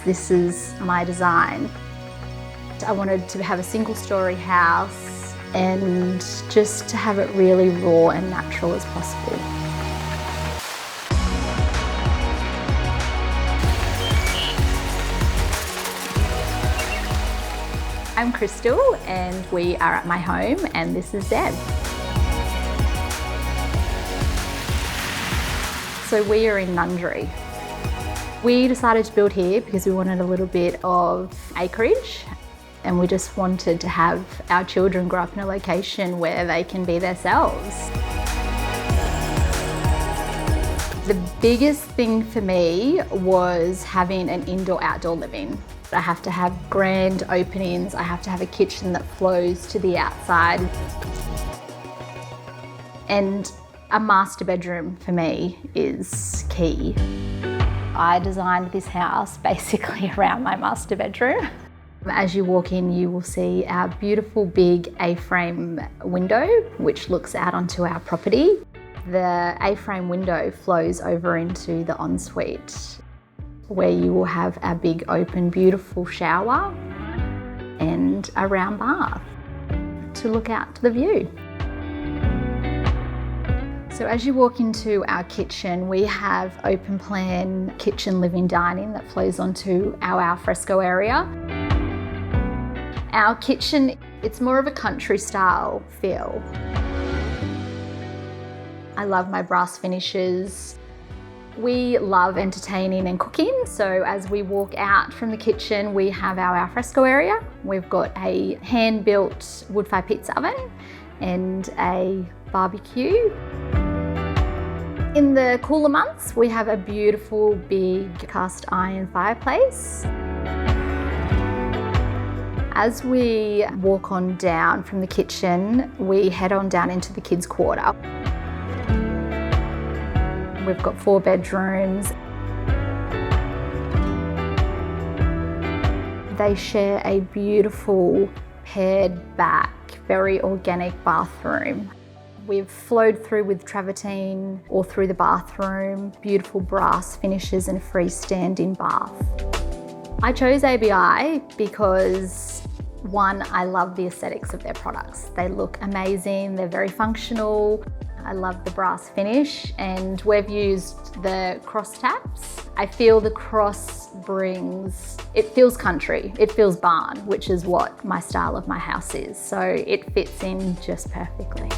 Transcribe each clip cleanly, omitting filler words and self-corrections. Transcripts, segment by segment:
This is my design. I wanted to have a single-storey house and just to have it really raw and natural as possible. I'm Christal and we are at my home, and this is ZEB. So we are in Nunderi. We decided to build here because we wanted a little bit of acreage, and we just wanted to have our children grow up in a location where they can be themselves. The biggest thing for me was having an indoor-outdoor living. I have to have grand openings, I have to have a kitchen that flows to the outside. And a master bedroom for me is key. I designed this house basically around my master bedroom. As you walk in, you will see our beautiful big A-frame window, which looks out onto our property. The A-frame window flows over into the ensuite, where you will have our big open beautiful shower and a round bath to look out to the view. So as you walk into our kitchen, we have open plan kitchen, living, dining that flows onto our alfresco area. Our kitchen, it's more of a country style feel. I love my brass finishes. We love entertaining and cooking, so as we walk out from the kitchen, we have our alfresco area. We've got a hand-built wood-fire pizza oven and a barbecue. In the cooler months, we have a beautiful big cast iron fireplace. As we walk on down from the kitchen, we head on down into the kids' quarter. We've got 4 bedrooms. They share a beautiful paired back, very organic bathroom. We've flowed through with travertine all through the bathroom, beautiful brass finishes and a freestanding bath. I chose ABI because, one, I love the aesthetics of their products. They look amazing, they're very functional. I love the brass finish, and we've used the cross taps. I feel the cross it feels country, it feels barn, which is what my style of my house is. So it fits in just perfectly.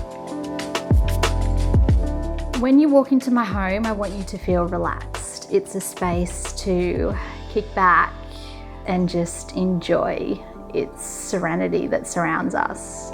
When you walk into my home, I want you to feel relaxed. It's a space to kick back and just enjoy its serenity that surrounds us.